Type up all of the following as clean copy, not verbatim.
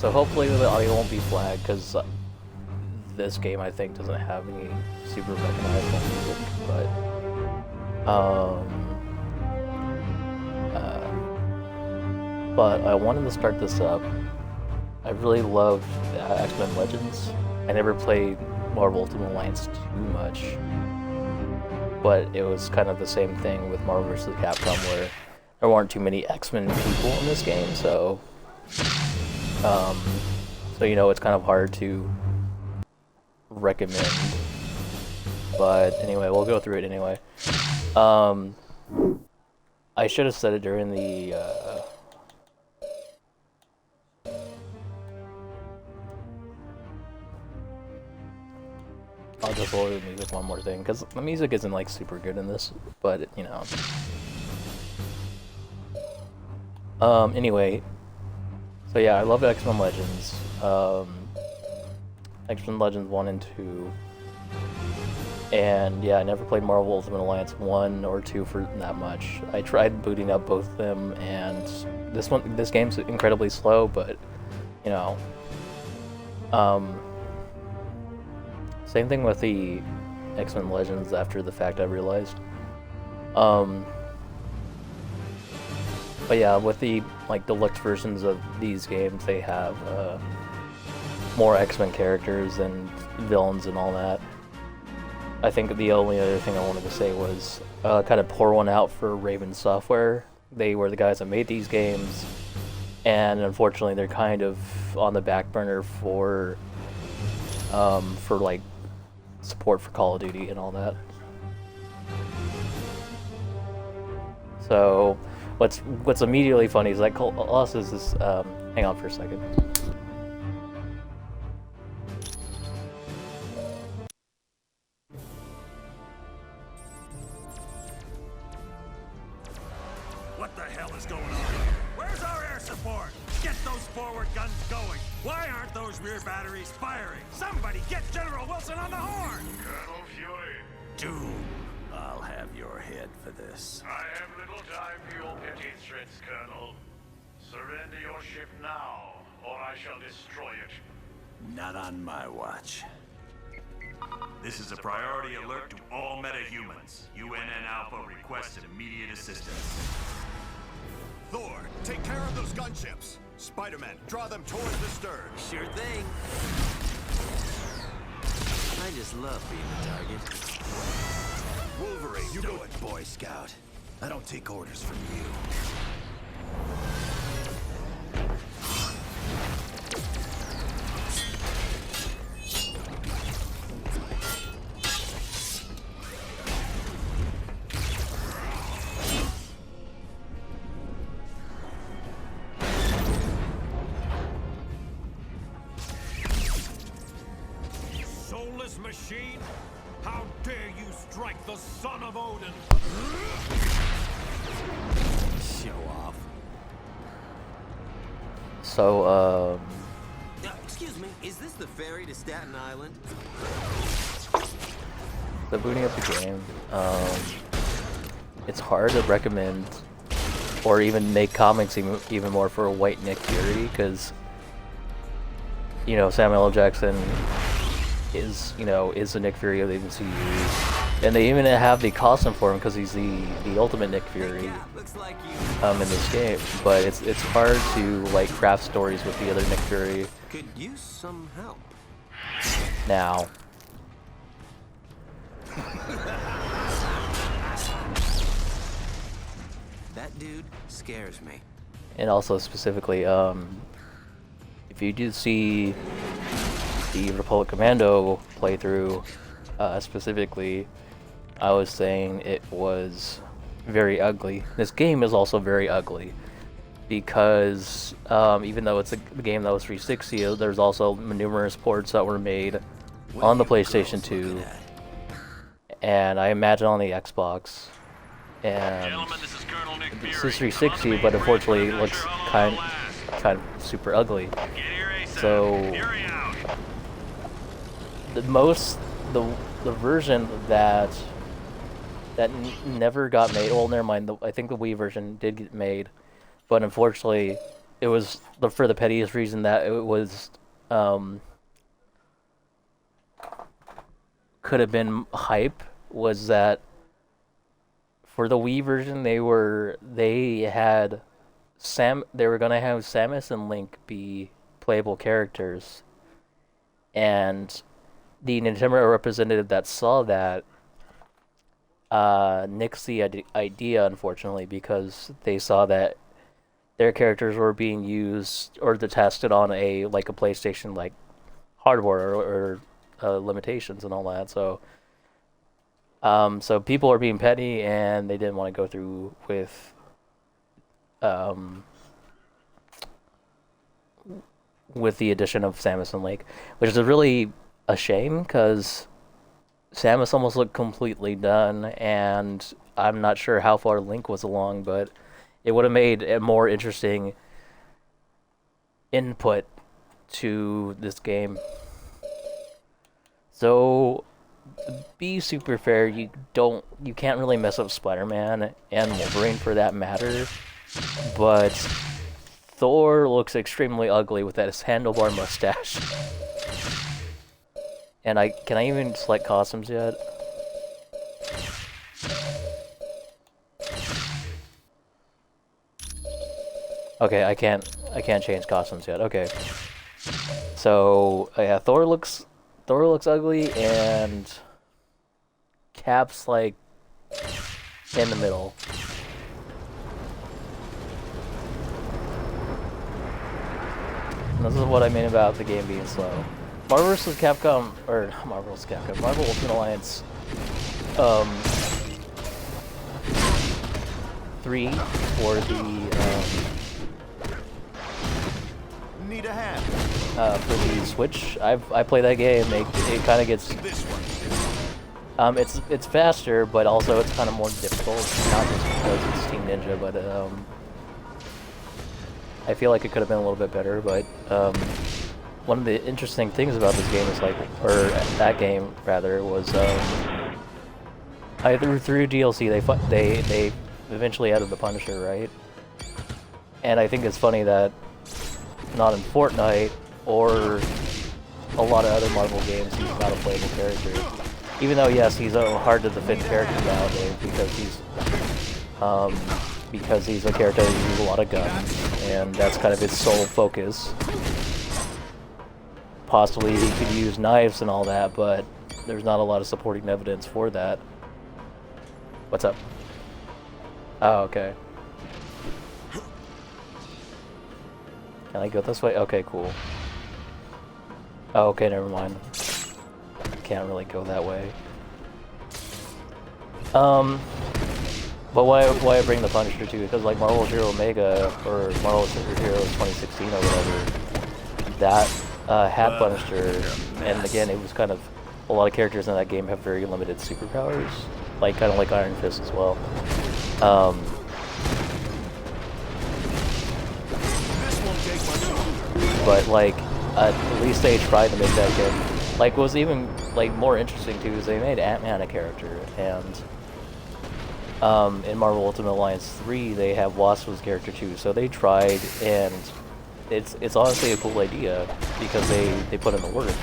so hopefully the audio won't be flagged, because this game, I think, doesn't have any super recognizable music, but I wanted to start this up. I really loved X-Men Legends. I never played Marvel Ultimate Alliance too much, but it was kind of the same thing with Marvel vs. Capcom, where there weren't too many X-Men people in this game, so you know, it's kind of hard to recommend. But anyway, we'll go through it anyway. I should have said it during the I'll just lower the music one more thing, because the music isn't like super good in this, but you know. Anyway, so yeah, I love X-Men Legends. X-Men Legends 1 and 2. And yeah, I never played Marvel Ultimate Alliance 1 or 2 for that much. I tried booting up both of them, and this game's incredibly slow, but you know. Same thing with the X-Men Legends after the fact, I realized. But yeah, with the like deluxe versions of these games, they have more X-Men characters and villains and all that. I think the only other thing I wanted to say was kind of pour one out for Raven Software. They were the guys that made these games, and unfortunately they're kind of on the back burner for like support for Call of Duty and all that. So what's immediately funny is that Colossus is hang on for a second. What the hell is going on here? Where's our air support? Get those forward guns going. Why aren't those rear batteries firing? Somebody get General Wilson on the horn! Colonel Fury. Doom, I'll have your head for this. I have little time for your petty threats, Colonel. Surrender your ship now, or I shall destroy it. Not on my watch. This is a priority alert to all metahumans. UNN Alpha requests immediate assistance. Thor, take care of those gunships. Spider-Man, draw them towards the stern. Sure thing. I just love being the target. Wolverine, you Do go. it, Boy Scout. I don't take orders from you. Soulless machine! How dare you strike the son of Odin! Show off. So Excuse me, is this the ferry to Staten Island? the booting up the game, it's hard to recommend or even make comics even more for a white Nick Fury, because you know Samuel L. Jackson is the Nick Fury of the MCU, and they even have the costume for him because he's the ultimate Nick Fury Looks like you in this game. But it's hard to like craft stories with the other Nick Fury could use some help. now. That dude scares me. And also specifically, if you do see the Republic Commando playthrough, specifically, I was saying it was very ugly. This game is also very ugly because even though it's a game that was 360, there's also numerous ports that were made on the PlayStation 2, and I imagine on the Xbox. And Gentlemen, this is Colonel Nick Fury. this is 360, but unfortunately it looks kind of super ugly. So the version that never got made. Well, never mind. I think the Wii version did get made, but unfortunately, it was for the pettiest reason that it was could have been hype was that for the Wii version they were gonna have Samus and Link be playable characters, and the Nintendo representative that saw that nixed the idea, unfortunately, because they saw that their characters were being used or tested on a PlayStation hardware or limitations and all that. So so people are being petty and they didn't want to go through with the addition of Samus and Link, which is really a shame because Samus almost looked completely done, and I'm not sure how far Link was along, but it would have made a more interesting input to this game. So, be super fair. You can't really mess up Spider-Man and Wolverine for that matter, but Thor looks extremely ugly with that handlebar mustache. And can I even select costumes yet? Okay, I can't change costumes yet. Okay. So, yeah, Thor looks ugly, and Cap's in the middle. And this is what I mean about the game being slow. Marvel vs. Capcom, or Marvel vs. Capcom, Marvel Ultimate Alliance 3 for the Need a hand. For the Switch. I play that game. It kind of gets it's faster, but also it's kind of more difficult. Not just because it's Team Ninja, but I feel like it could have been a little bit better. But one of the interesting things about this game is that game rather was through DLC they eventually added the Punisher, right? And I think it's funny that not in Fortnite or a lot of other Marvel games he's not a playable character. Even though yes, he's a hard to defend character nowadays because he's a character that uses a lot of guns, and that's kind of his sole focus. Possibly he could use knives and all that, but there's not a lot of supporting evidence for that. What's up? Oh, okay. Can I go this way? Okay, cool. Oh, okay, never mind. Can't really go that way. But why I bring the Punisher too? Because Marvel Hero Omega or Marvel Superheroes 2016 or whatever, that had Punisher, and again, it was kind of a lot of characters in that game have very limited superpowers, kind of like Iron Fist as well. But at least they tried to make that good. What was even more interesting too is they made Ant-Man a character, and in Marvel Ultimate Alliance 3 they have Wasp as character too. So they tried, and it's honestly a cool idea because they put in the work.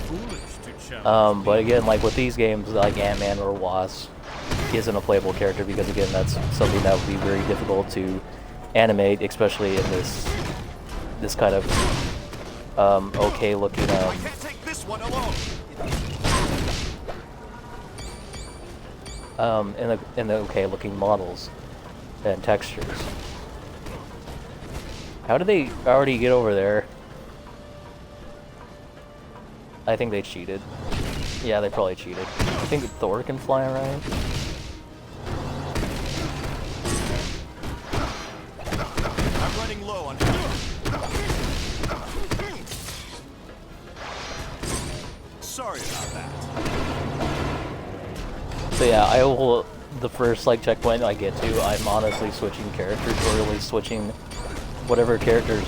But again, with these games, Ant-Man or Wasp isn't a playable character because again, that's something that would be very difficult to animate, especially in this kind of okay looking I can't take this one alone. in the okay looking models and textures. How did they already get over there? I think they cheated. Yeah, they probably cheated. I think Thor can fly around. I'm running low on. Sorry about that. So yeah, the first checkpoint I get to, I'm honestly switching characters, or really switching whatever characters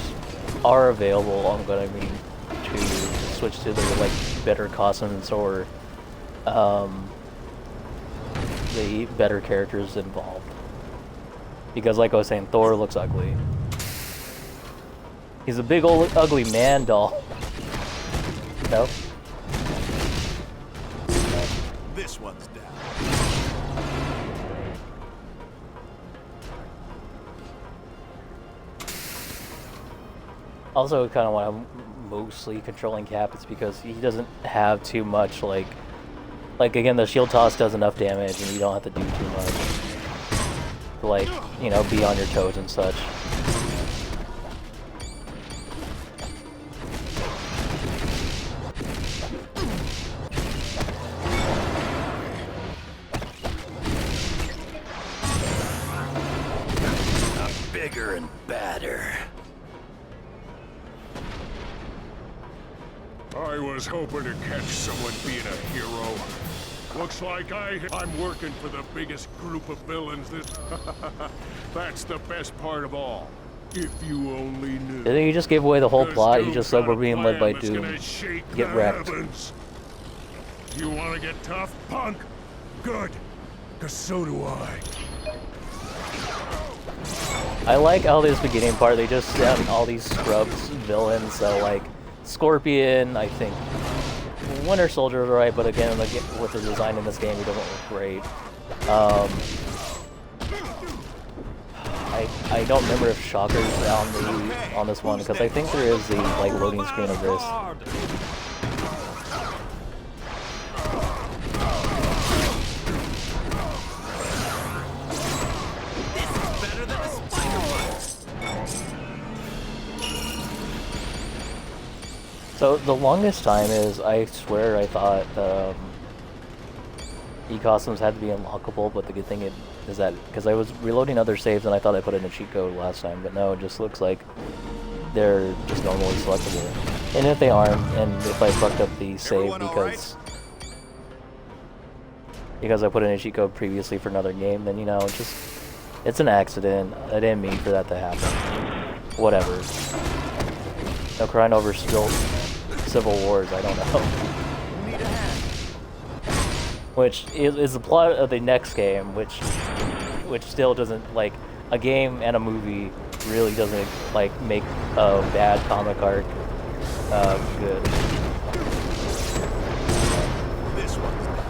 are available. I'm gonna be to switch to the better costumes or the better characters involved. Because like I was saying, Thor looks ugly. He's a big old ugly man doll. Nope. This one's down. Also, kind of why I'm mostly controlling Cap is because he doesn't have too much, like again, the shield toss does enough damage and you don't have to do too much to, like, you know, be on your toes and such. Bigger and badder. I was hoping to catch someone being a hero. Looks like I'm working for the biggest group of villains this... That's the best part of all. If you only knew. I think he just gave away the whole 'Cause plot. He Doom's just said got we're a being led by plan that's Doom. gonna shake Get the wrecked. heavens. You wanna get tough, punk? Good. 'Cause so do I. I like how this beginning part, they just have all these scrubs villains, so like Scorpion, I think Winter Soldier is right, but again, like, with the design in this game, he doesn't look great. I don't remember if Shocker's on this one, because I think there is the like loading screen of this. So the longest time is, I swear I thought e-costumes had to be unlockable, but the good thing is that, because I was reloading other saves and I thought I put in a cheat code last time, but no, it just looks like they're just normally selectable. And if they aren't, and if I fucked up the save because I put in a cheat code previously for another game, then, you know, it's an accident. I didn't mean for that to happen. Whatever. No crying over spilled Civil Wars, I don't know. Which is the plot of the next game, which still doesn't, like, a game and a movie really doesn't, like, make a bad comic arc good. This one's down.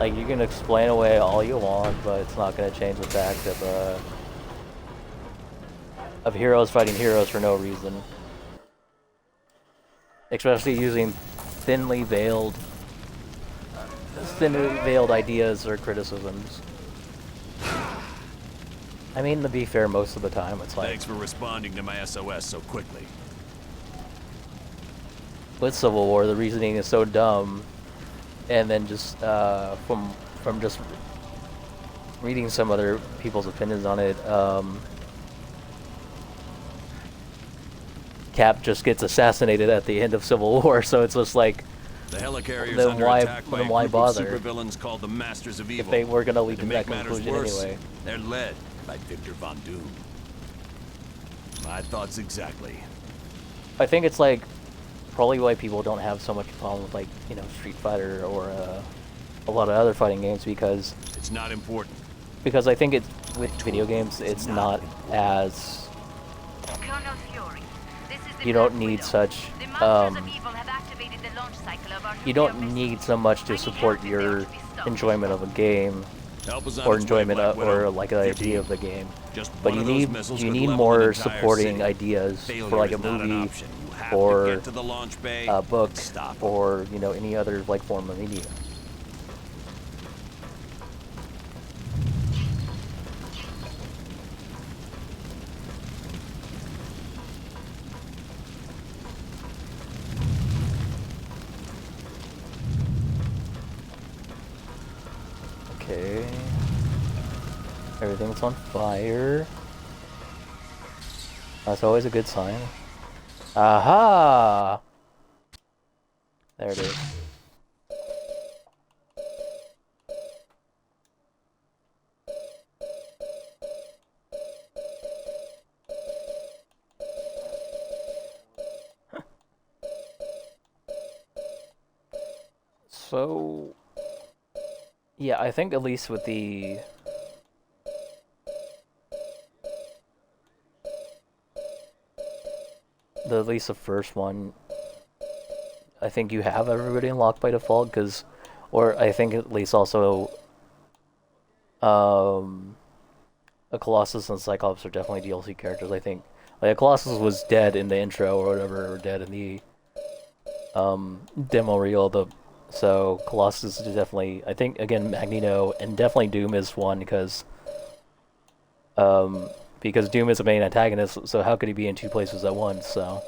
Like, you can explain away all you want, but it's not going to change the fact of heroes fighting heroes for no reason. Especially using thinly veiled ideas or criticisms. I mean, to be fair, most of the time it's like... Thanks for responding to my SOS so quickly. With Civil War, the reasoning is so dumb, and then just from just reading some other people's opinions on it, Cap just gets assassinated at the end of Civil War, so it's just like, The helicarrier's then under why- attack by then a why group bother? of supervillains called the Masters of Evil. if they were going to lead to To that make matters conclusion worse, anyway. they're led by Victor Von Doom. My thoughts exactly. I think it's like probably why people don't have so much problem with, like, you know, Street Fighter or a lot of other fighting games, because It's not important. I think it's with video games it's not as, Colonel Fury, this is the you don't Black need Widow. such The Masters of Evil have activated the launch cycle of our you nuclear don't missile. need so much to support your enjoyment of a game Help us on or its way, enjoyment Black of, Widow. or like the Your idea team. of the game. Just But one you of those need missiles you could need level an more entire supporting city. ideas Failure for like a is not an movie option. You have or to get to the launch bay a book and stop. or, you know, any other like form of media. Okay. Everything's on fire. That's always a good sign. Aha! There it is. So, yeah, I think at least with the at least the first one, I think you have everybody unlocked by default, or I think at least also, a Colossus and Cyclops are definitely DLC characters. I think, like, Colossus was dead in the intro or whatever, or dead in the demo reel. So Colossus is definitely, I think, again, Magneto, and definitely Doom is one, because Doom is a main antagonist, so how could he be in two places at once, so...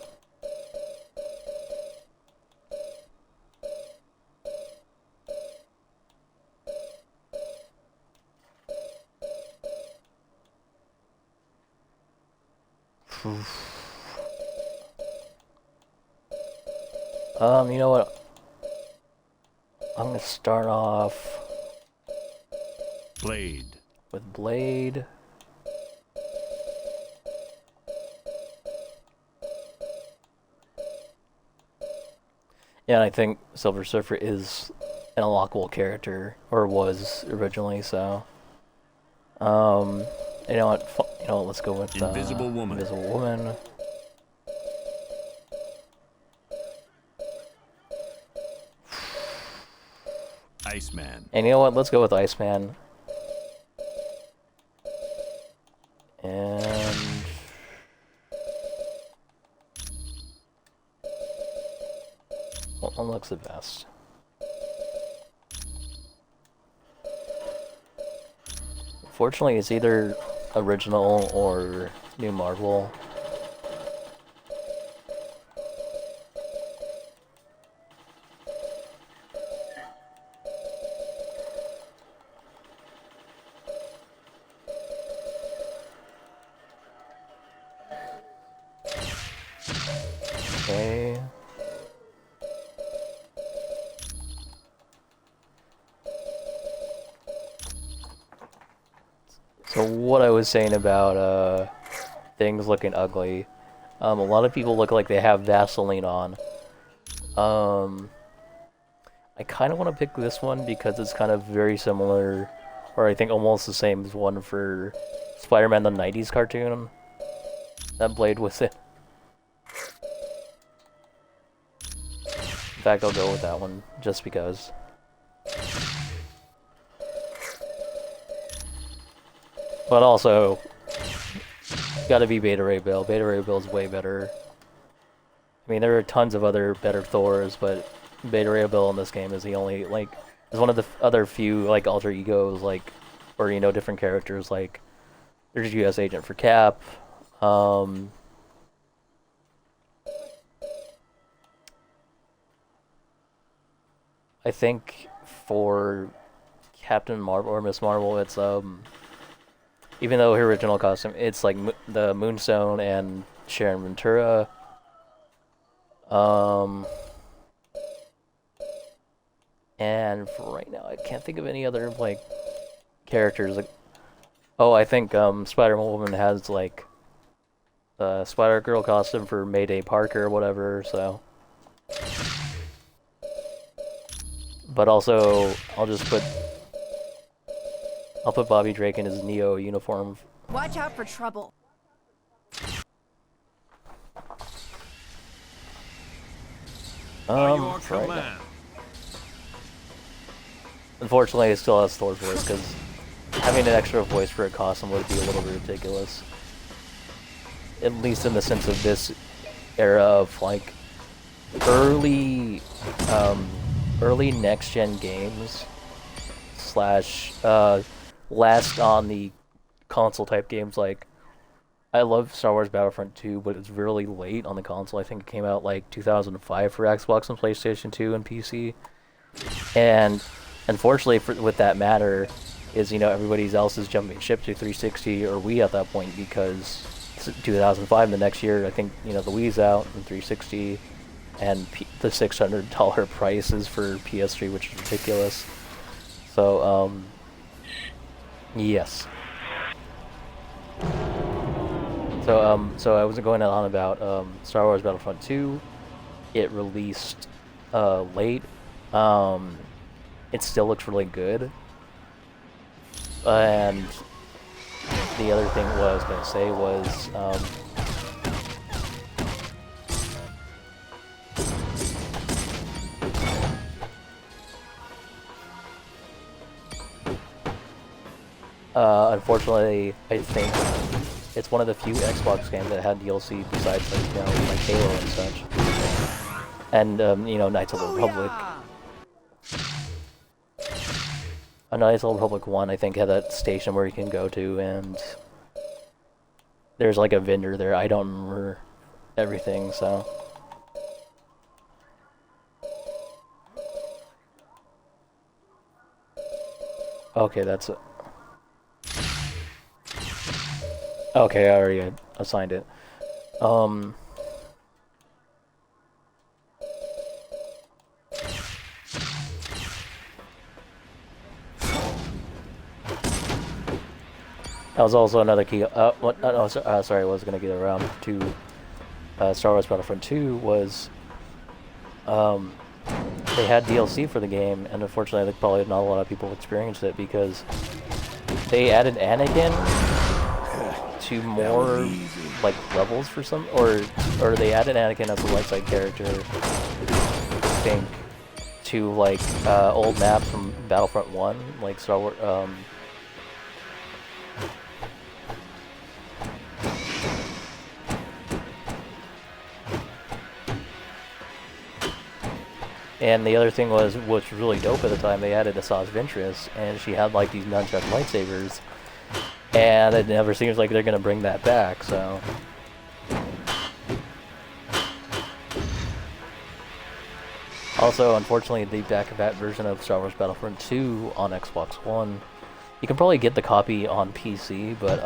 You know what? I'm gonna start off Blade. with Blade. Yeah, and I think Silver Surfer is an unlockable character, or was originally, so... You know what, let's go with Invisible Woman. Invisible Woman. Iceman. And you know what, let's go with Iceman. And... what one looks the best? Fortunately, it's either original or New Marvel. Okay. So what I was saying about things looking ugly, a lot of people look like they have Vaseline on. I kind of want to pick this one because it's kind of very similar, or I think almost the same as one for Spider-Man the 90s cartoon that Blade was in. In fact, I'll go with that one just because. But also, gotta be Beta Ray Bill. Beta Ray Bill's way better. I mean, there are tons of other better Thors, but Beta Ray Bill in this game is the only, like, is one of the other few, like, alter egos, like, or, you know, different characters, like, there's US Agent for Cap, I think for Captain Marvel or Miss Marvel, it's, even though her original costume, it's like the Moonstone and Sharon Ventura. And for right now, I can't think of any other, like, characters. Like, oh, I think Spider-Woman has, like, the Spider-Girl costume for Mayday Parker or whatever, so... But also, I'll put Bobby Drake in his Neo uniform. Watch out for trouble. Right now. Unfortunately, it still has Thor's voice, because having an extra voice for a costume would be a little bit ridiculous. At least in the sense of this era of, like, early next-gen games, slash, last on the console-type games. Like, I love Star Wars Battlefront 2, but it's really late on the console. I think it came out, like, 2005 for Xbox and PlayStation 2 and PC. And unfortunately, with that matter, is, you know, everybody else is jumping ship to 360 or Wii at that point, because 2005, the next year, I think, you know, the Wii's out and 360, and the $600 prices for PS3, which is ridiculous. So, yes. So I wasn't going on about Star Wars Battlefront 2. It released late. It still looks really good. And the other thing what I was going to say was Unfortunately, I think it's one of the few Xbox games that had DLC besides, like, you know, like Halo and such. And, you know, Knights of the Republic. Knights of the Republic 1, I think, had that station where you can go to, and there's, like, a vendor there. I don't remember everything, so... Okay, that's it. Okay, I already assigned it. That was also another key. Sorry, I was gonna get around to Star Wars Battlefront 2 was they had DLC for the game, and unfortunately, I think probably not a lot of people experienced it because they added Anakin to more like levels for some, or they added Anakin as a light side character, I think, to like old maps from Battlefront 1, like Star Wars. And the other thing was, what's really dope at the time, they added Asajj Ventress, and she had like these nunchuck lightsabers, and it never seems like they're gonna bring that back, so... Also, unfortunately, the back-to-back version of Star Wars Battlefront 2 on Xbox One, you can probably get the copy on PC, but,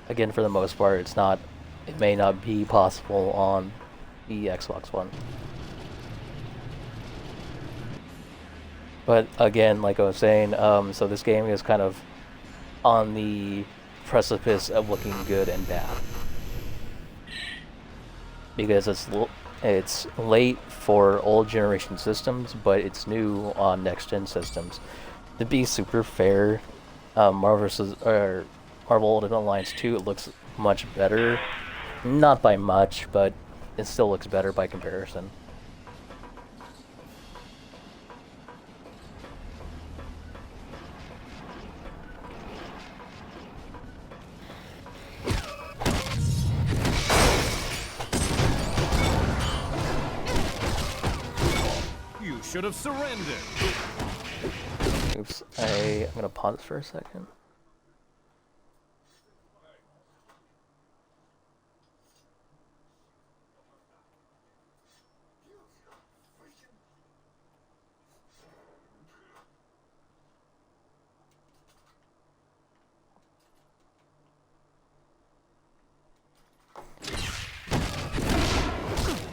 again, for the most part, it may not be possible on the Xbox One. But again, like I was saying, so this game is kind of on the precipice of looking good and bad. Because it's late for old generation systems, but it's new on next gen systems. To be super fair, Marvel Ultimate Alliance 2, it looks much better. Not by much, but it still looks better by comparison. You should have surrendered. Oops, I'm gonna pause for a second.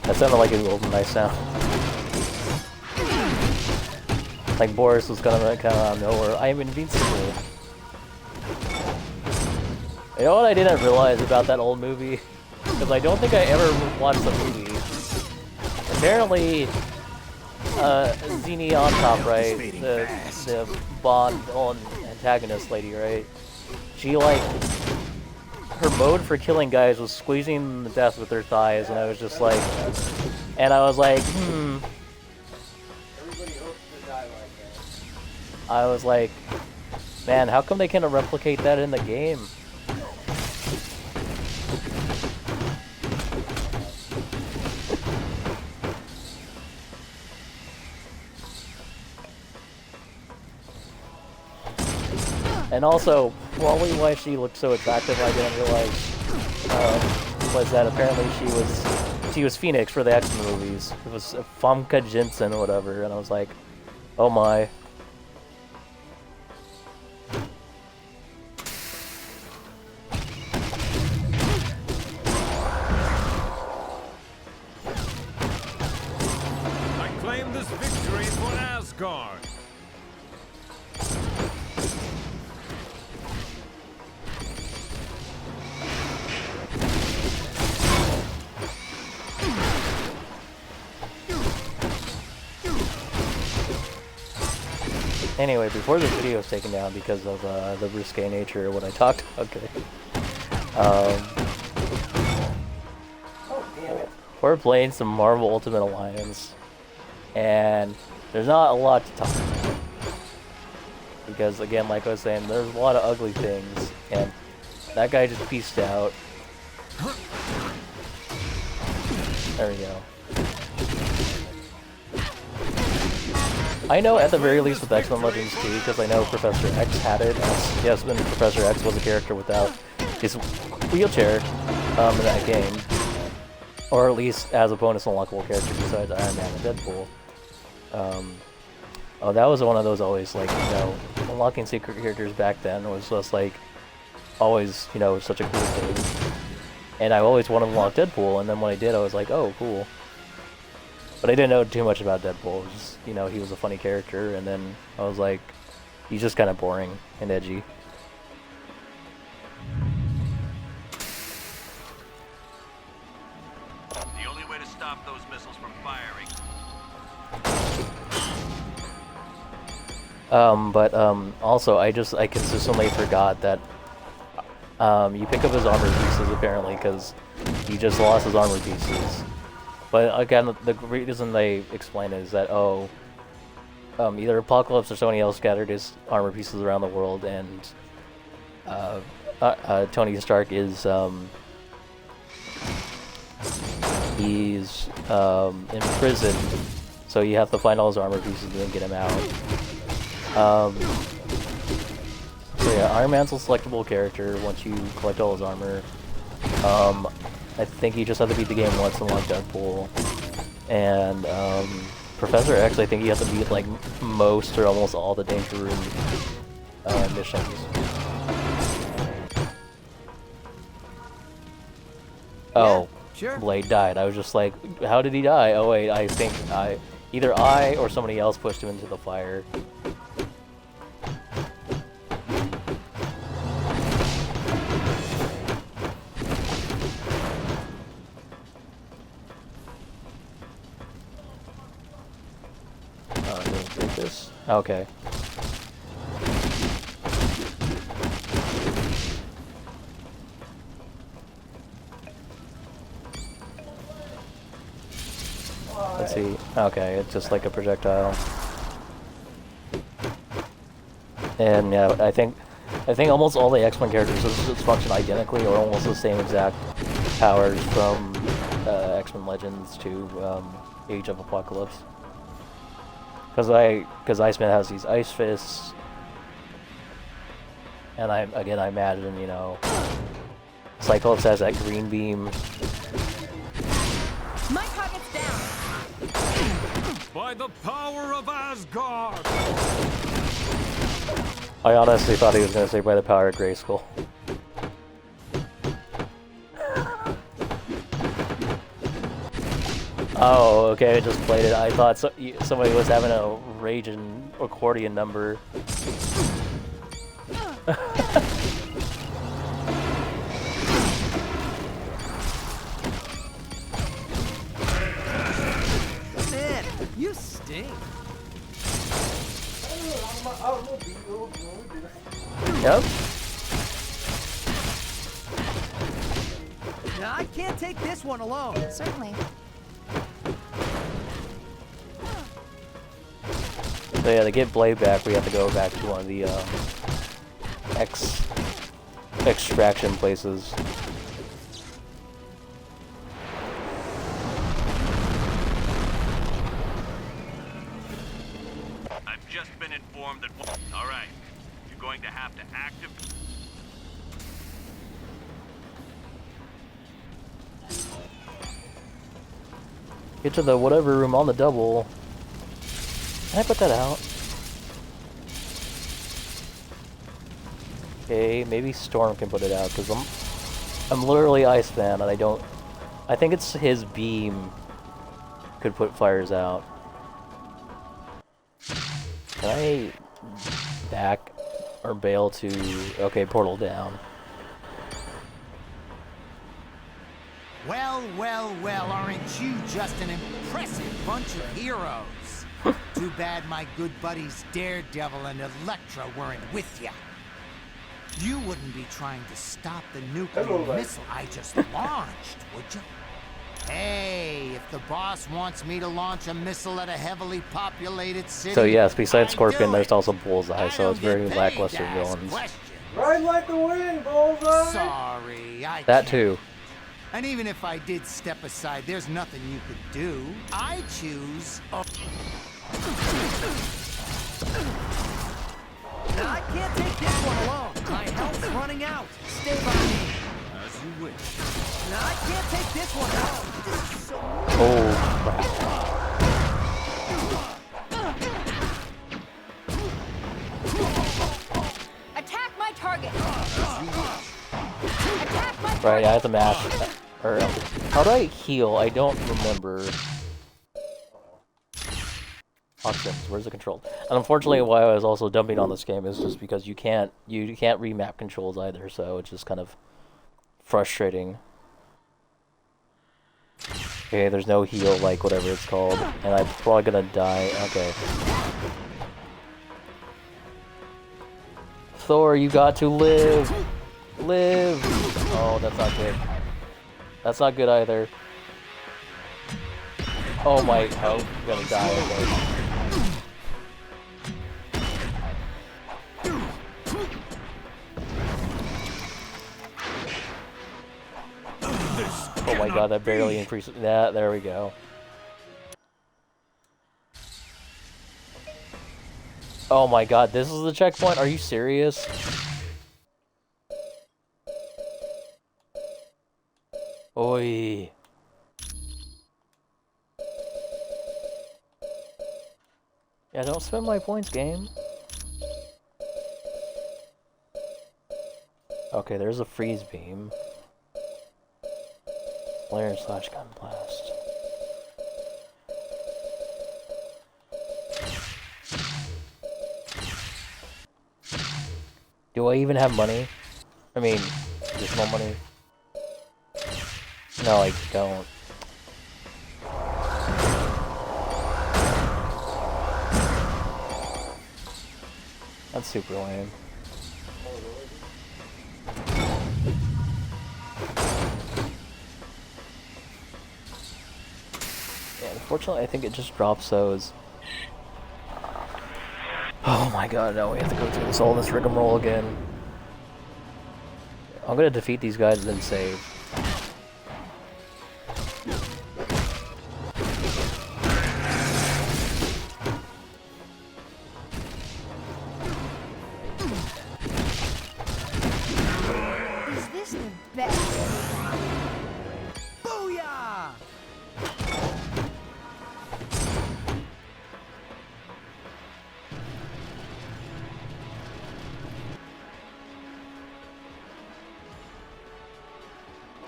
That sounded like a little nice sound. Like Boris was kind of out of nowhere. I am invincible. You know what I didn't realize about that old movie? Because I don't think I ever watched the movie. Apparently, Zini on top, right? The Bond antagonist lady, right? She like, her mode for killing guys was squeezing them to death with her thighs, and I was just like, I was like, man, how come they can't replicate that in the game? And also, probably why she looked so attractive, I didn't realize, was that apparently she was Phoenix for the X-Men movies. It was Famke Jensen or whatever, and I was like, oh my. I claim this victory for Asgard. Anyway, before this video was taken down because of the risque nature of what I talked about, okay. we're playing some Marvel Ultimate Alliance, and there's not a lot to talk about. Because, again, like I was saying, there's a lot of ugly things, and that guy just pieced out. There we go. I know at the very least with X-Men Legends 2, because I know Professor X had it. Yes, when Professor X was a character without his wheelchair in that game. Or at least as a bonus unlockable character besides Iron Man and Deadpool. Oh, that was one of those always, like, you know, unlocking secret characters back then was just, like, always, you know, such a cool thing. And I always wanted to unlock Deadpool, and then when I did, I was like, oh, cool. But I didn't know too much about Deadpool. It was just, you know, he was a funny character, and then I was like, he's just kind of boring and edgy. The only way to stop those missiles from firing. Also, I consistently forgot that you pick up his armor pieces apparently because he just lost his armor pieces. But again, the reason they explain it is that either Apocalypse or somebody else scattered his armor pieces around the world, and Tony Stark is he's in prison, so you have to find all his armor pieces and then get him out. So yeah, Iron Man's a selectable character once you collect all his armor. I think you just have to beat the game once to unlock Deadpool. And Professor X, I think you have to beat like most or almost all the Danger Room missions. Oh, sure. Blade died. I was just like, how did he die? Oh wait, I think either I or somebody else pushed him into the fire. Okay. Let's see. Okay, it's just like a projectile. And yeah, I think almost all the X-Men characters just function identically or almost the same exact powers from X-Men Legends to Age of Apocalypse. Because Iceman has these ice fists, and I imagine, you know, Cyclops has that green beam. My target's down. By the power of Asgard! I honestly thought he was going to say by the power of Grayskull. Oh, okay, I just played it. I thought somebody was having a raging accordion number. Man, you stink. Yep. Now, I can't take this one alone. Certainly. So yeah, to get Blade back, we have to go back to one of the extraction places. I've just been informed that... Alright, you're going to have to activate... Get to the whatever room on the double. Can I put that out? Okay, maybe Storm can put it out, because I'm literally Iceman, and I think it's his beam could put fires out. Can I back or bail to... Okay, portal down. Well, well, well, aren't you just an impressive bunch of heroes? Too bad my good buddies Daredevil and Elektra weren't with ya. You wouldn't be trying to stop the nuclear missile I just launched, would you? Hey, if the boss wants me to launch a missile at a heavily populated city... So yes, besides I Scorpion, do there's it. also Bullseye, I so it's don't get very paid lackluster to ask villains. questions. Ride like the wind, Bullseye! Sorry, I That can't. too. And even if I did step aside, there's nothing you could do. I choose... Now, I can't take this one alone. My health's running out. Stay by me. As you wish. Now, I can't take this one alone. This is so... Oh, crap. Attack my target. Attack my target. Right, I have to mash. Or, how do I heal? I don't remember. Options. Where's the control? And unfortunately, why I was also dumping on this game is just because you can't remap controls either, so it's just kind of frustrating. Okay, there's no heal, like whatever it's called, and I'm probably gonna die. Okay. Thor, you got to live! Live! Oh, that's not good. That's not good either. Oh my, oh, I'm gonna die, okay. Oh my god, that barely increased. Yeah, there we go. Oh my god, this is the checkpoint? Are you serious? Oi. Yeah, don't spend my points, game. Okay, there's a freeze beam. Flare / gun blast. Do I even have money? I mean, additional money? No, I don't. That's super lame. Yeah, unfortunately, I think it just drops those. Oh my god, now we have to go through all this rigmarole again. I'm gonna defeat these guys and then save. Is this the best? Booyah!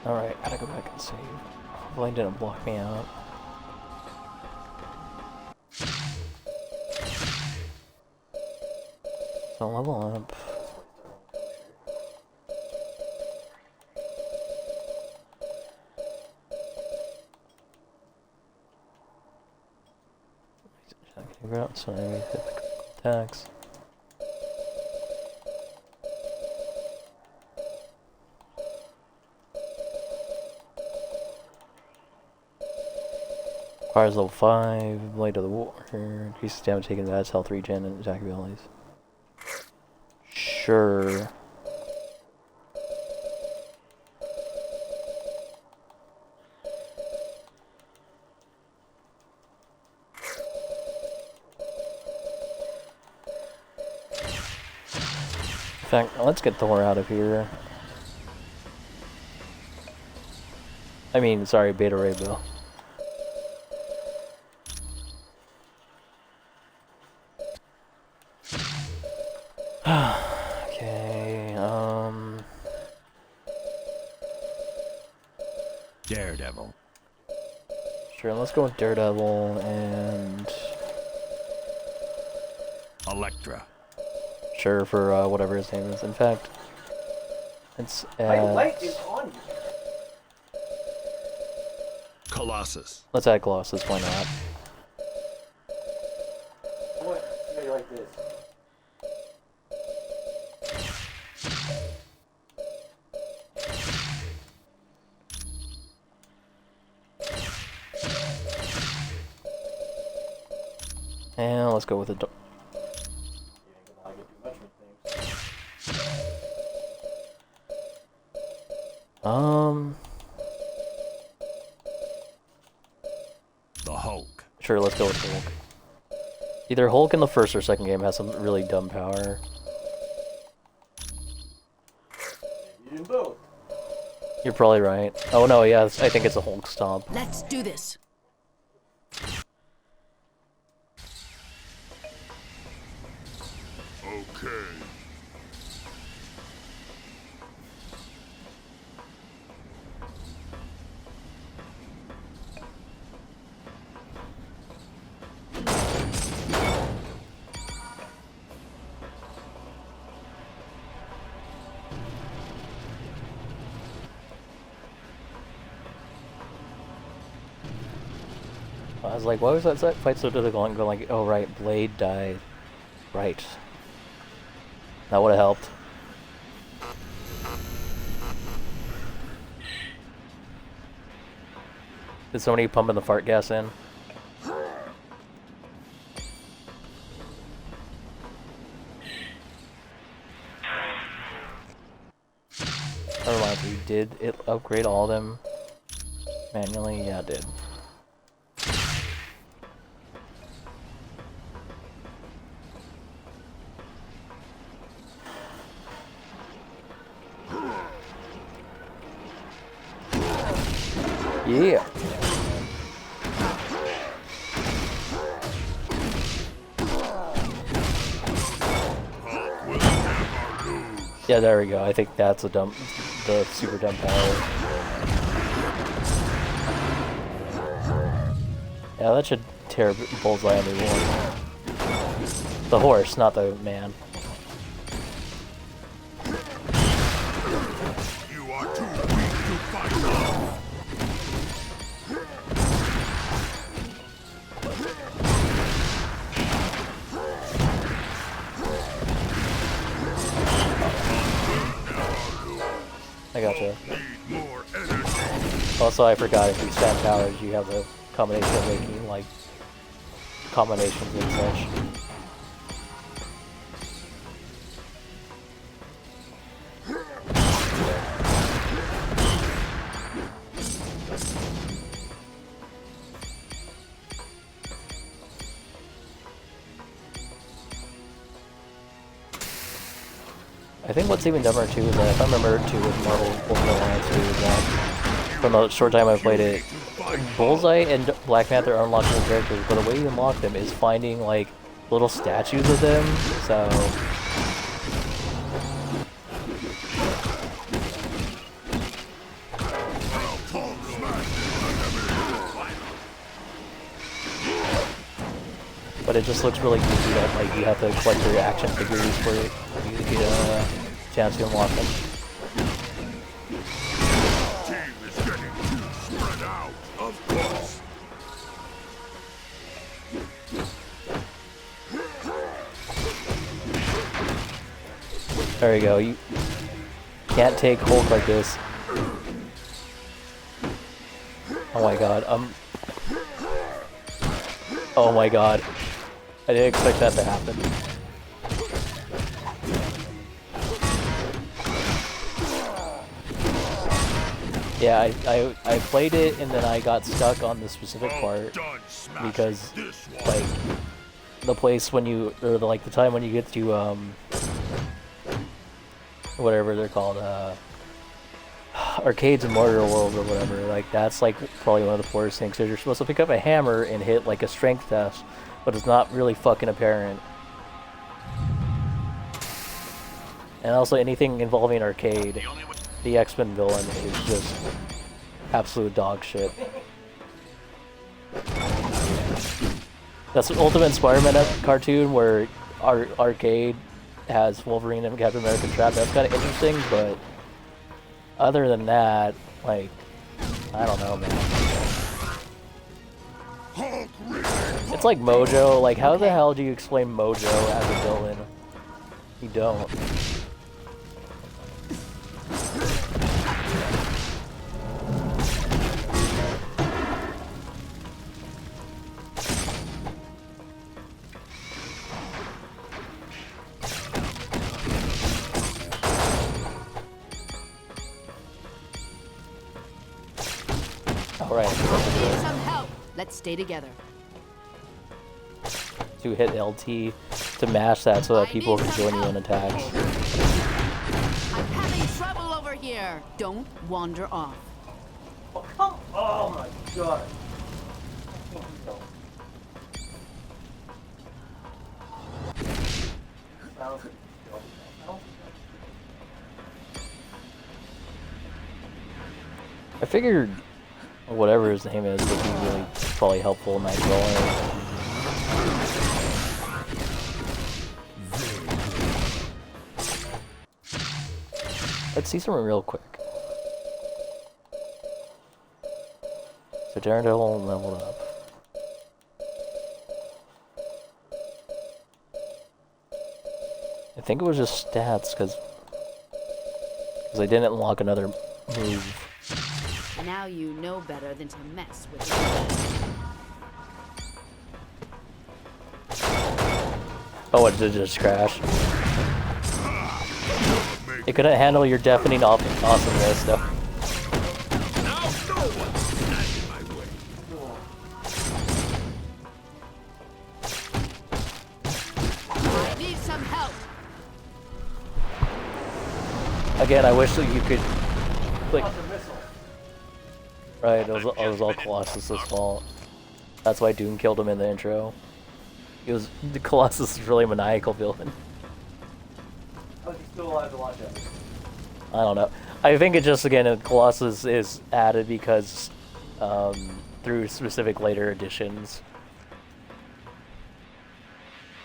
Alright, gotta go back and save. Hopefully it didn't block me out. So level up. Figure out so I hit the attacks. Requires level 5, Blade of the Warrior, increases damage taken, adds health regen and attack abilities. Sure. In fact, let's get Thor out of here. I mean, sorry, Beta Ray Bill. Okay, Daredevil. sure, let's go with Daredevil and Elektra. sure for whatever his name is. In fact, it's My light is on you. Colossus. let's add Colossus. Why not? I want somebody like this. Let's go with a. The Hulk. Sure, let's go with Hulk. Either Hulk in the first or second game has some really dumb power. You're probably right. Oh no, yeah, I think it's a Hulk stomp. Let's do this. Okay. I was like, why was that fight so difficult? And go like, oh right, Blade died. Right. That would have helped. Did somebody pumping the fart gas in? Never mind, did it upgrade all of them manually? Yeah, it did. Yeah. Yeah, there we go. I think that's the super dumb power. Yeah, that should tear Bullseye a new one. The horse, not the man. You are too weak to fight off. I gotcha. Also, I forgot if you spam powers, you have the combination of making, like, combinations and such. I think what's even dumber too is that if I remember too with Marvel Ultimate Alliance too is that from the short time I played it, Bullseye and Black Panther are unlockable characters, but the way you unlock them is finding like little statues of them, so but it just looks really goofy that like you have to collect your action figures for you to get a chance to unlock them. Team is getting too spread out, of course. There you go. You can't take Hulk like this. Oh my god. Oh my god. I didn't expect that to happen. Yeah, I played it and then I got stuck on the specific part because like the place when you or like the time when you get to whatever they're called arcades in Mortar World or whatever, like that's like probably one of the worst things because you're supposed to pick up a hammer and hit like a strength test, but it's not really fucking apparent. And also anything involving arcade, the X-Men villain is just absolute dog shit. That's an Ultimate Spider-Man cartoon where arcade has Wolverine and Captain America trapped. That's kind of interesting, but other than that, like, I don't know, man. It's like Mojo. Like, how the hell do you explain Mojo as a villain? You don't. Right. Need some help. Let's stay together. To hit LT to mash that so that people can join you in attacks. I'm having trouble over here. Don't wander off. Oh, come. Oh my god. I figured whatever his name is would be really probably helpful in that going. Let's see something real quick. So Daredevil leveled up. I think it was just stats because I didn't unlock another move. Now you know better than to mess with it. Oh, it did just crash. It couldn't handle your deafening awesomeness, though. I need some help. Again, I wish that you could, like, right, it was all Colossus' fault. That's why Doom killed him in the intro. The Colossus is really a maniacal villain. How is he still alive to watch it? I don't know. I think it just, again, Colossus is added because, through specific later editions.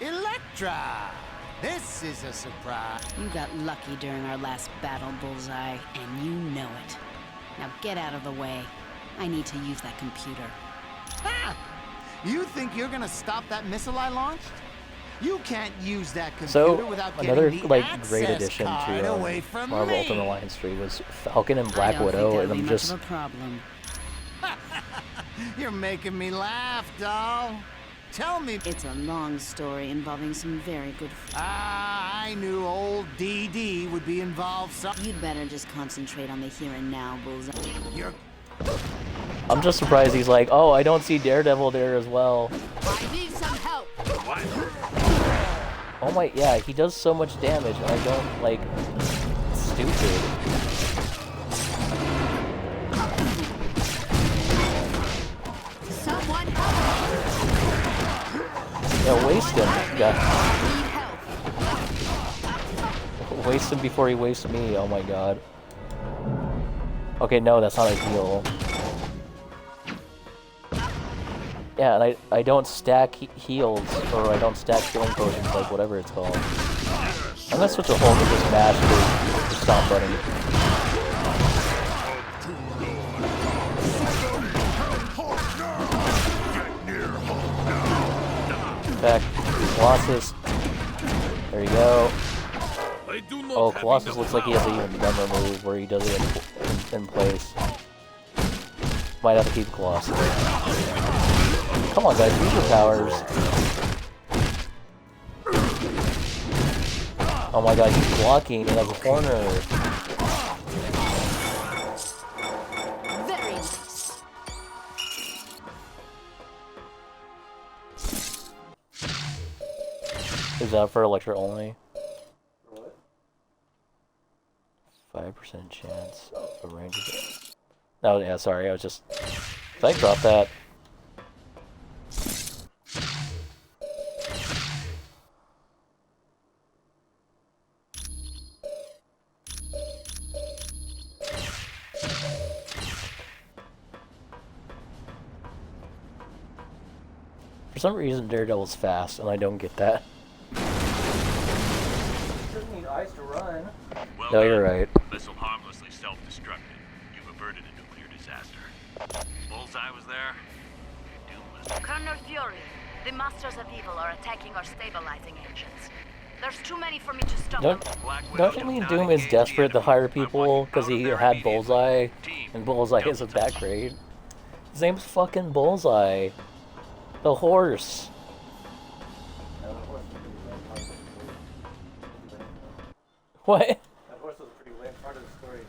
Electra! This is a surprise. You got lucky during our last battle, Bullseye, and you know it. Now get out of the way. I need to use that computer. Ha! You think you're gonna stop that missile I launched? You can't use that computer So, without another, getting the like, access great addition card to away from Marvel me. Ultimate Alliance 3 was Falcon and Black I don't Widow, think and that'll I'm be just... much of a problem. You're making me laugh, doll. Tell me. It's a long story involving some very good I knew old DD would be involved. You'd better just concentrate on the here and now, Bullseye. You're... I'm just surprised he's like, oh, I don't see Daredevil there as well. I need some help. Oh my, yeah, he does so much damage, and I don't, like, it's stupid. Someone help. Yeah, waste him. Yeah. Need help. Waste him before he wastes me, oh my god. Okay, no, that's not ideal. Yeah, and I don't stack heals, or I don't stack healing potions, like whatever it's called. I'm gonna switch a hold and just mash the stop button. Back, Colossus. There you go. Oh, Colossus looks like he has an even dumber move where he does it in place. Might have to keep Colossus. Come on, guys, use your powers. Oh my god, he's blocking in a corner. Very nice. Is that for Electra only? 5% chance of range of it. Oh, yeah, sorry, I was just... Did I drop that? For some reason, Daredevil's fast, and I don't get that. He doesn't need ice to run. Well No, you're done. right. Missile harmlessly self-destructed. You've averted a nuclear disaster. Bullseye was there. Doom was there. Colonel Fury, the Masters of Evil are attacking our stabilizing engines. There's too many for me to stop them. Don't you mean Doom is desperate to hire people because he had Bullseye, and Bullseye isn't that great? His name's fucking Bullseye. The horse. What? That horse was a pretty lame part of the story.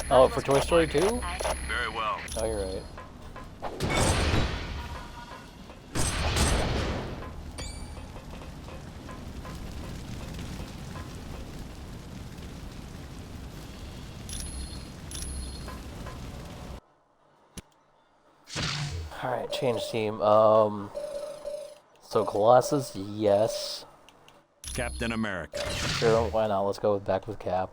Oh, for Toy Story 2? Very well. Oh, you're right. Alright, change team. So Colossus, yes. Captain America. Sure, why not? Let's go back with Cap.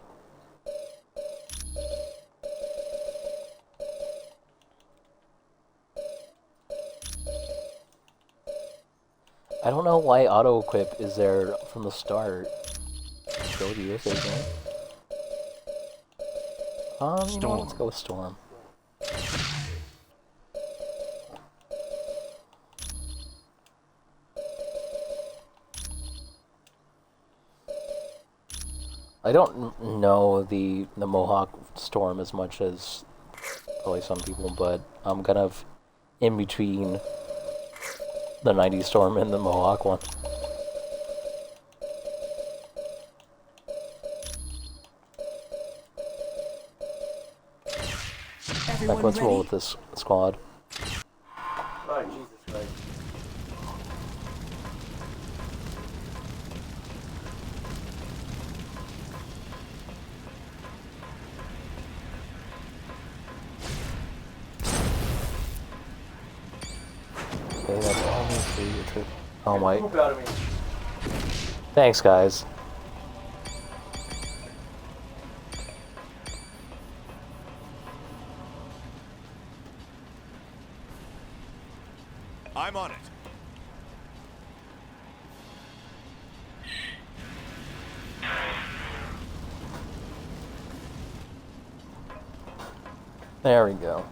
I don't know why auto-equip is there from the start. Go to you, isn't it? You know, let's go with Storm. I don't know the Mohawk Storm as much as probably some people, but I'm kind of in between the 90s Storm and the Mohawk one. Like, let's roll with this squad. Oh, Jesus Christ. Okay, that's obviously a trip. Oh my. Poop out of me. Thanks, guys. I'm on it. There we go.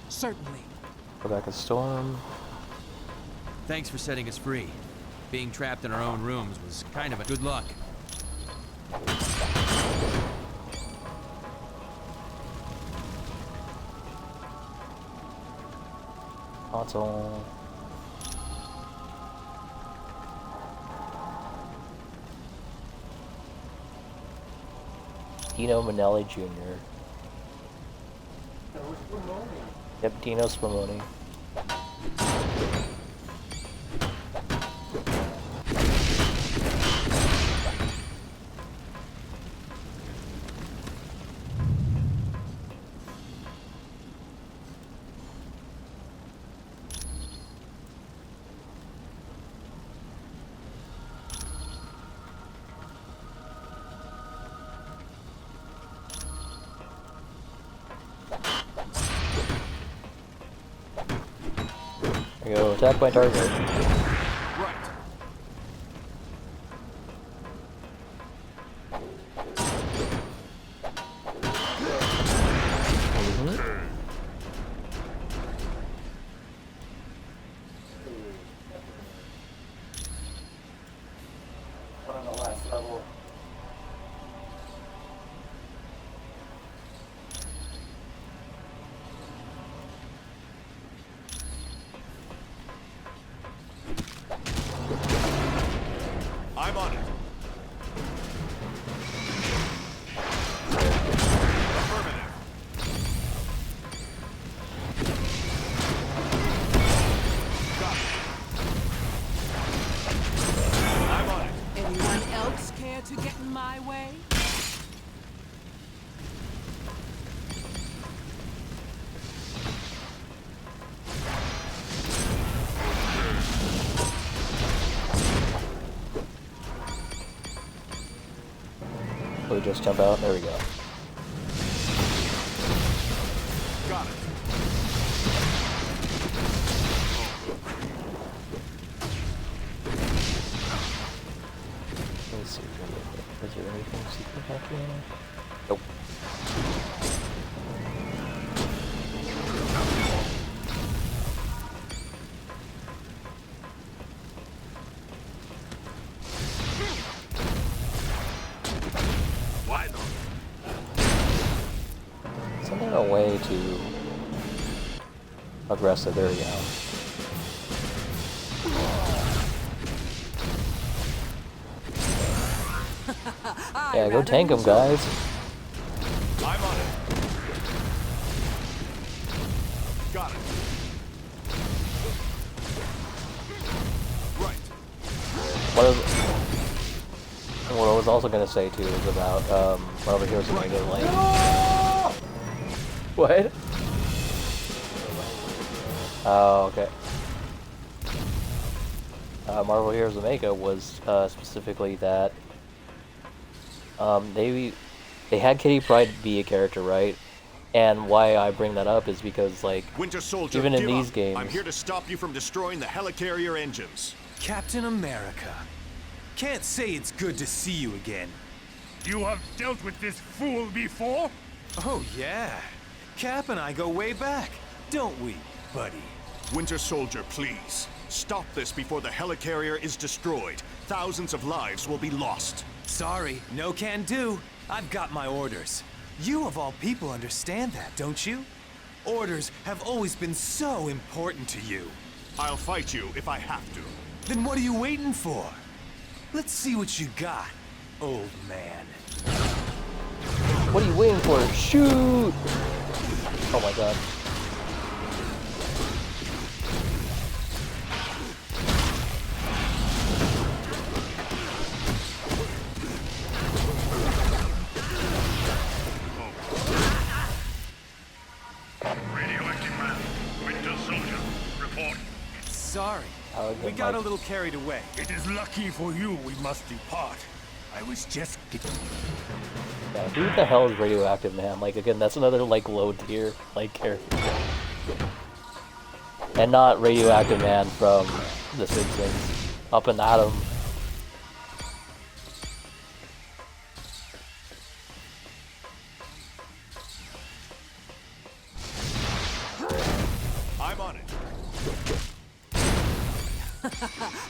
Certainly. Go back to Storm. Thanks for setting us free. Being trapped in our own rooms was kind of a good luck. Console. Dino Manelli Jr. Yep, Dino Spumoni. There you go, attack my target. Right. On the last level. I'm on it. Affirmative. Got it. I'm on it. Anyone else care to get in my way? We just jump out. There we go. Got it. Let's see. Is there anything secret back here? Nope. Why though? Isn't there a way to aggressive? There we go. Yeah, go tank him, guys. I'm on it. Got it. Right. What I was also gonna say too is about Marvel Heroes Omega. Like, what? Oh, okay. Marvel Heroes Omega was specifically that they had Kitty Pryde be a character, right? And why I bring that up is because, like, Winter Soldier, even in give these up. games, I'm here to stop you from destroying the helicarrier engines. Captain America. Can't say it's good to see you again. You have dealt with this fool before? Oh, yeah. Cap and I go way back, don't we, buddy? Winter Soldier, please. Stop this before the helicarrier is destroyed. Thousands of lives will be lost. Sorry, no can do. I've got my orders. You of all people understand that, don't you? Orders have always been so important to you. I'll fight you if I have to. Then what are you waiting for? Let's see what you got, old man. what are you waiting for? Shoot! Oh my god. Radioactive man. Winter Soldier. Report. Sorry, Okay, we got a Mike. little carried away. It is lucky for you we must depart. I was just Yeah, who the hell is Radioactive Man? Like, again, that's another, like, low tier, like, character. And not Radioactive Man from The Simpsons. Up and Atom. I'm on it.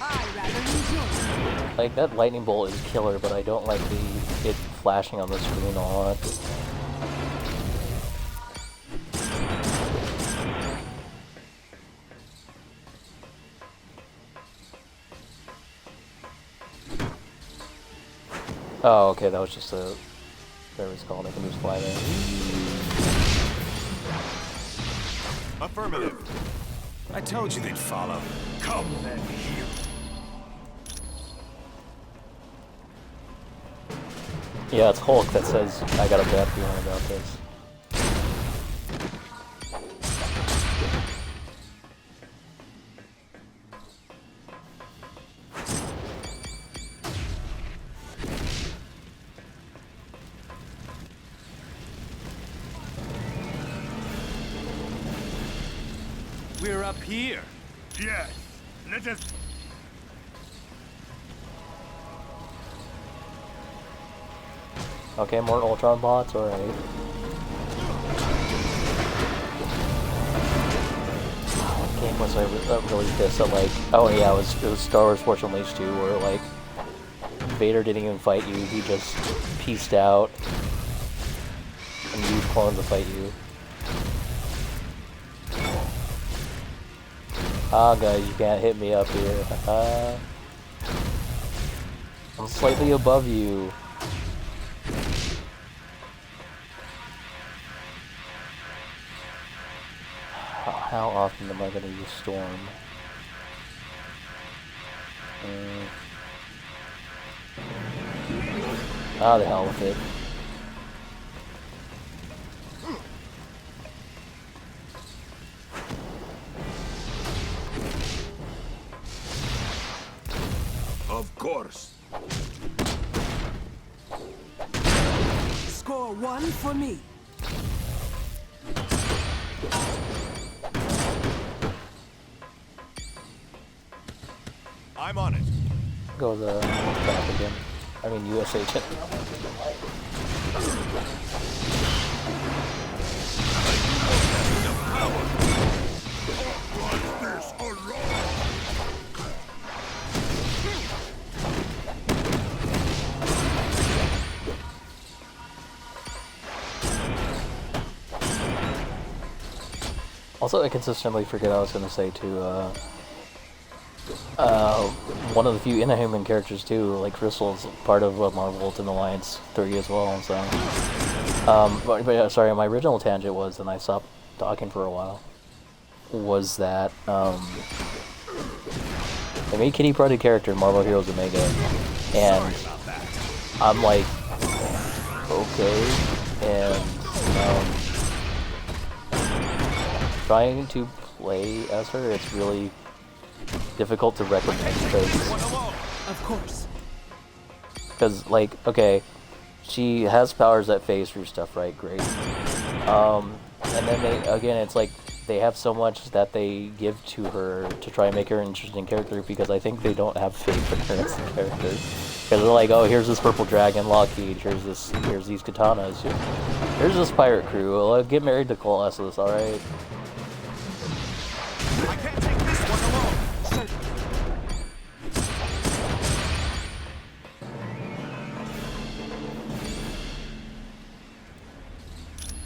I rather enjoy it. Like, that lightning bolt is killer, but I don't like it flashing on the screen a lot. Oh, okay, that was just a... whatever it's called, I can just fly there. Affirmative. I told you they'd follow. come then here. Yeah, it's Hulk that says, I got a bad feeling about this. We're up here. Yes, let us... Okay, more Ultron bots, alright. What game was I really pissed at, like, oh yeah, it was Star Wars Force Unleashed 2, where, like, Vader didn't even fight you, he just pieced out and used clones to fight you. Ah, guys, you can't hit me up here. I'm slightly above you. How often am I going to use Storm? Ah, the hell with it. Of course. Score one for me. I'm on it. Go the back again. I mean, US agent. Also, I consistently forget I was going to say too, one of the few Inhuman characters too, like Crystal's part of Marvel Ultimate Alliance 3 as well, so... but yeah, sorry, my original tangent was, and I stopped talking for a while. was that they made Kitty Pryde a character in Marvel Heroes Omega, and I'm like, okay, and trying to play as her, it's really difficult to recommend because like, okay, she has powers that phase through stuff, right? Great. And then it's like they have so much that they give to her to try and make her an interesting character, because I think they don't have faith in her as a character. Because they're like, oh, here's this purple dragon, Lockheed, here's these katanas, here's this pirate crew, well, get married to Colossus, alright? I can't take this one alone.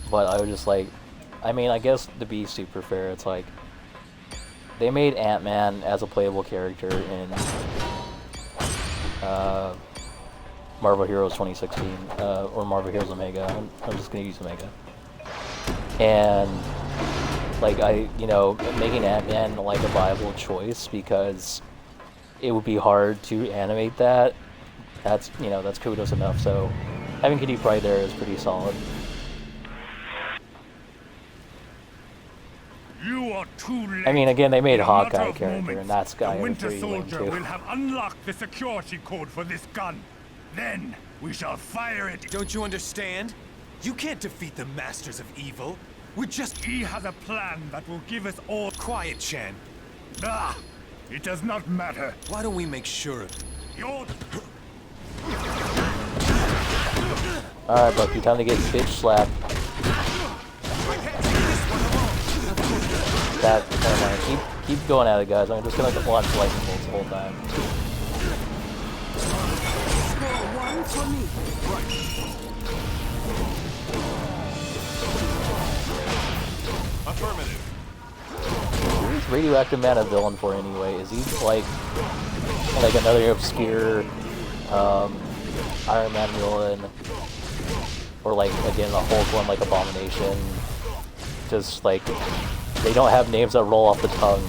But I was just like, I mean, I guess to be super fair, it's like they made Ant-Man as a playable character in Marvel Heroes 2016, or Marvel Heroes Omega. I'm just gonna use Omega. And like, making Ant-Man like a viable choice, because it would be hard to animate that. That's kudos enough. So having Kitty Pryde there is pretty solid. You are too late. I mean, again, they made In a Hawkeye matter of character, moments, and that's guy the Winter pretty lame Soldier too. will have unlocked the security code for this gun. Then we shall fire it. Don't you understand? You can't defeat the Masters of Evil. We're just... He has a plan that will give us all... Quiet, Chan. Ah! It does not matter. Why don't we make sure of it? You're... Alright, Bucky, time to get bitch slapped. Never mind. Keep going at it, guys. I'm just gonna launch lightning bolts the whole time. One for me. Affirmative. Who's Radioactive Man a villain for anyway? Is he like another obscure Iron Man villain? Or like, again, a Hulk one like Abomination? Just like, they don't have names that roll off the tongue.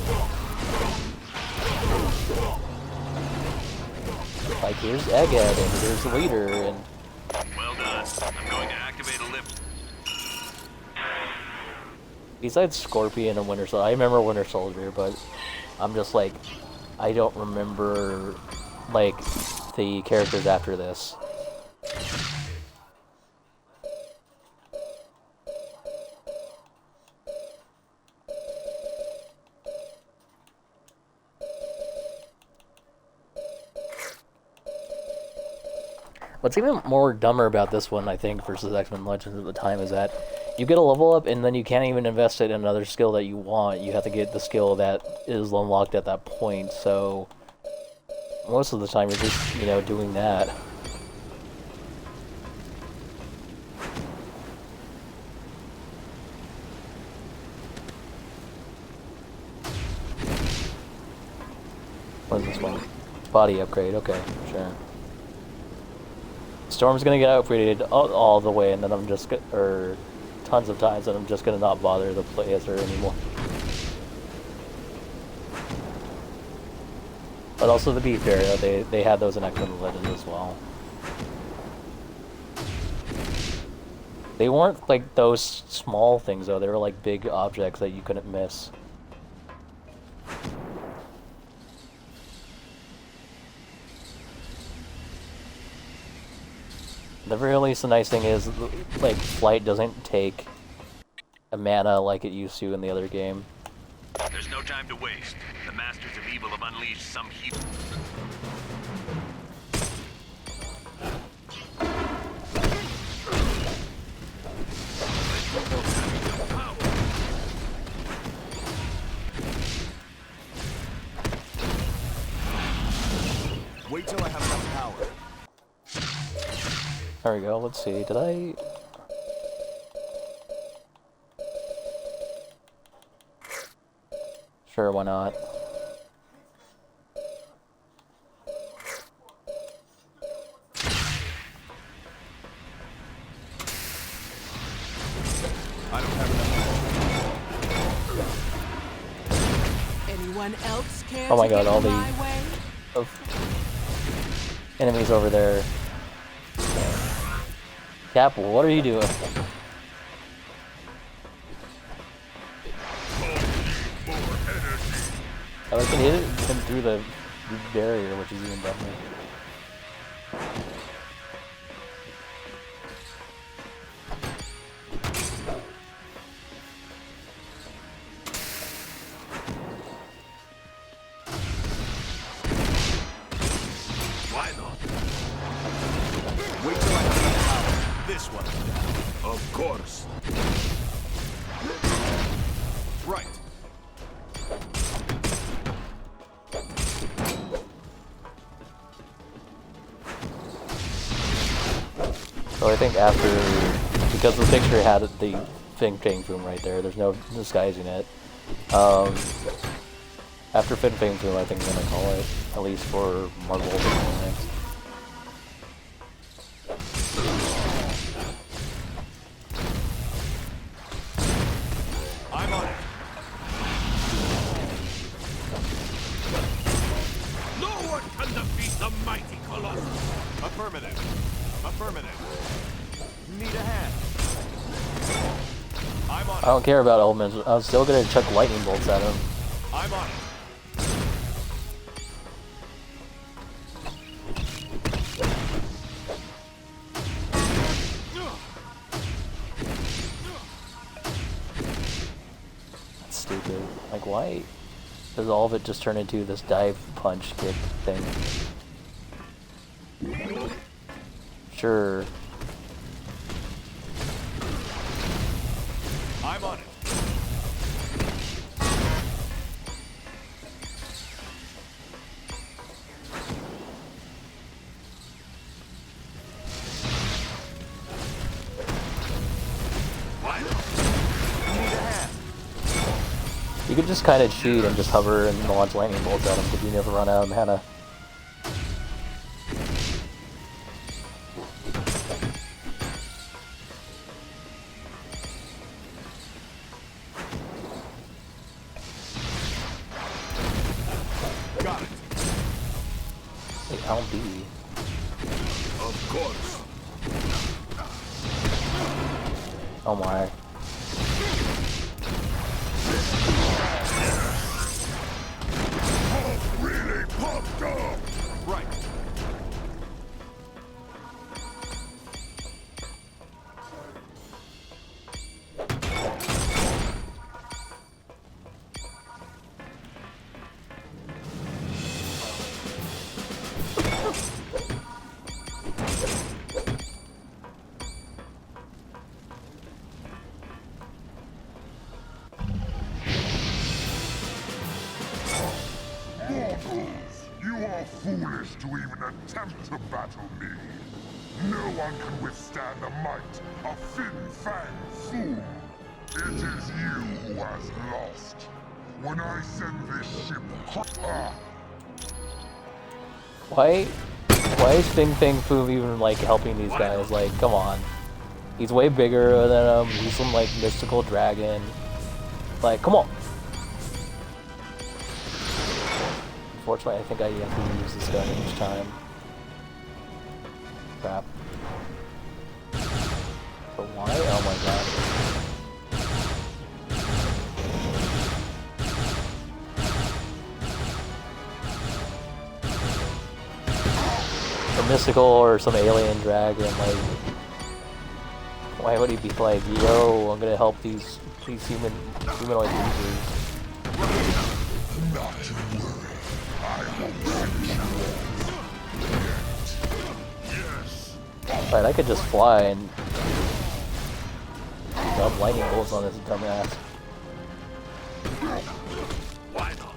Like, here's Egghead, and here's the leader, and... Well done. I'm going to activate a lift. Besides Scorpion and Winter Soldier, I remember Winter Soldier, but I'm just like, I don't remember, like, the characters after this. What's even more dumber about this one, I think, versus X-Men Legends at the time, is that you get a level up and then you can't even invest it in another skill that you want. You have to get the skill that is unlocked at that point, so most of the time you're just, doing that. What is this one? Body upgrade, okay, sure. Storm's gonna get upgraded all the way, and then I'm just or tons of times, and I'm just gonna not bother to play as her anymore. But also, to be fair, they had those in X-Men Legends as well. They weren't like those small things though; they were like big objects that you couldn't miss. The very least, the nice thing is, like, flight doesn't take a mana like it used to in the other game. There's no time to waste. The Masters of Evil have unleashed some heat. Wait till I have enough power. There we go, let's see, did I... Sure, why not? I don't have enough. Anyone else care Oh my to god, get all in the my way? enemies over there. Cap, what are you doing? Oh, I can hit him through the barrier, which is even better. Why not? Wait till I have enough power. This one. Of course. Right. So I think after, because the picture had the Fin Fang Foom right there, there's no disguising it. After Fin Fang Foom, I think I'm gonna call it, at least for Marvel Ultimate. I'm on it. No one can defeat the mighty Colossus! Affirmative. Affirmative. Need a hand. I'm on it. I don't care about elements. I'm still gonna chuck lightning bolts at him. I'm on it. That's stupid. Like, why does all of it just turn into this dive punch kick thing? Sure. I'm on it. Why not? Need a hand. You could just kind of cheat and just hover and launch lightning bolts at him because you never run out of mana. Got it. Wait, LB. Of course. Oh my. Really pumped up! Right. Mortals, you are foolish to even attempt to battle me. No one can withstand the might of Fin Fang Foom. It is you who has lost. When I send this ship... Why is Fin Fang Foom even like helping these guys? Like, come on. He's way bigger than him. He's some like mystical dragon. Like, come on. Unfortunately, I think I have to use this gun each time. Crap. But why? Oh my god. A mystical or some alien dragon, like, why would he be like, yo, I'm gonna help these humanoid users? Not to worry. I won't let you Yes. Right, I could just fly and drop lightning bolts on this dumbass. Why not?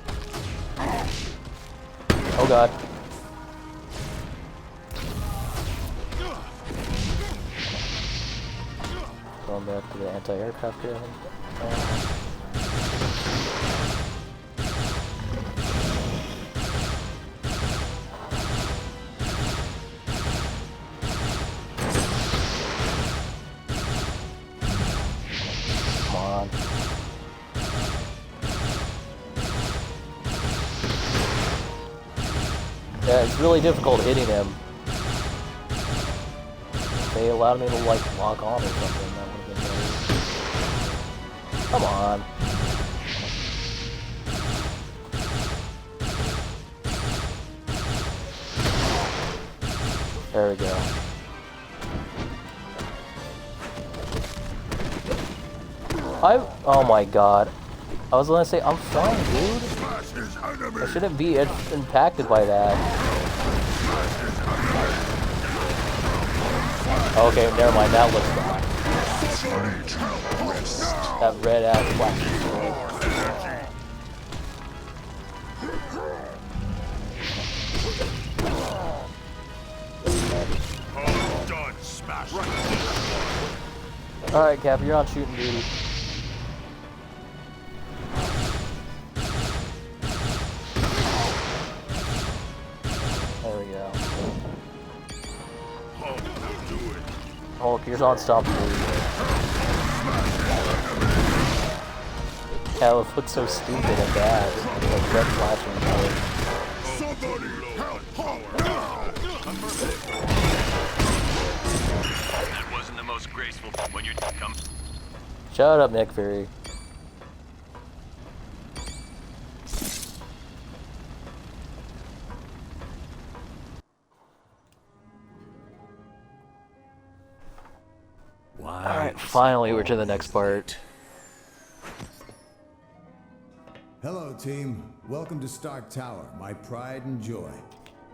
Oh god. Going back to the anti-aircraft gun. Come on. Yeah, it's really difficult hitting him. They allowed me to like lock on or something. That would have been better. Come on. There we go. Oh my god. I was gonna say, I'm fine, dude. I shouldn't be impacted by that. Okay, never mind, that looks bad. That red ass flash. Alright, Cap, you're on shooting duty. There we go. Hulk, you're on stop duty. Yeah, it looks so stupid and bad. Like red flashing. That wasn't the most graceful when you come. Shut up, Nick Fury. Alright, finally we're to the next part. Hello, team. Welcome to Stark Tower, my pride and joy.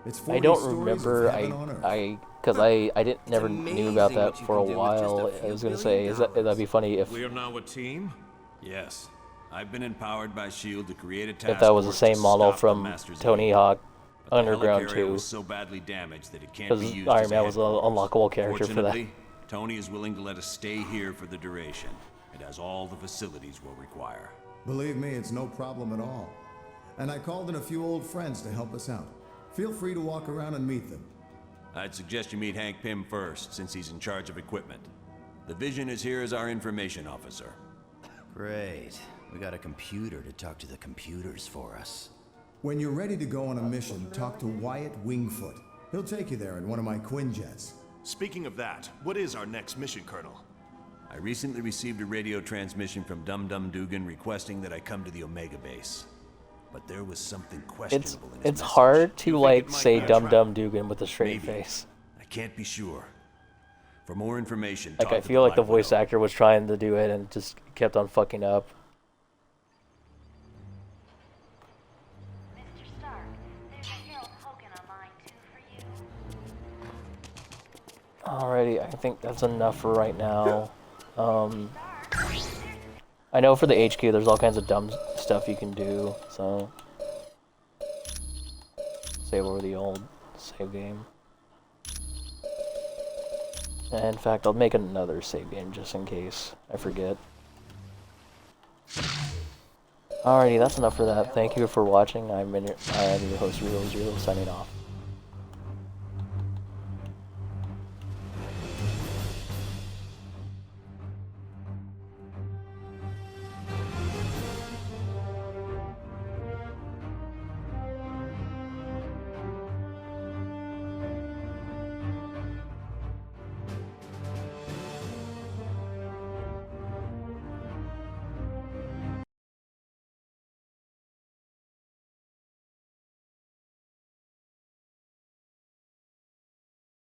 It's 40 I don't stories remember. of heaven on Earth. Because I never knew about that for a while. I was gonna say, that'd be funny if We are now a team? Yes. I've been empowered by S.H.I.E.L.D. to create a task if that was the force to same model stop the from Masters Tony of Evil. Hawk But the Underground helicarrier 2. was so badly damaged that it can't Because be used Iron as a Man was an headquarters. unlockable character for that. Fortunately, Tony is willing to let us stay here for the duration. It has all the facilities we'll require. Believe me, it's no problem at all. And I called in a few old friends to help us out. Feel free to walk around and meet them. I'd suggest you meet Hank Pym first, since he's in charge of equipment. The Vision is here as our information officer. Great. We got a computer to talk to the computers for us. When you're ready to go on a mission, talk to Wyatt Wingfoot. He'll take you there in one of my Quinjets. Speaking of that, what is our next mission, Colonel? I recently received a radio transmission from Dum Dum Dugan requesting that I come to the Omega base. But there was something questionable in his It's message. hard to You think like it might say be a Dum trap? Dum Dugan with a straight Maybe. face. I can't be sure. For more information, Like talk I to feel like the Black voice Widow. actor was trying to do it and just kept on fucking up. Alrighty, I think that's enough for right now. I know for the HQ there's all kinds of dumb stuff you can do, so save over the old save game. And in fact, I'll make another save game just in case I forget. Alrighty, that's enough for that. Thank you for watching. I'm your host, Zero signing off.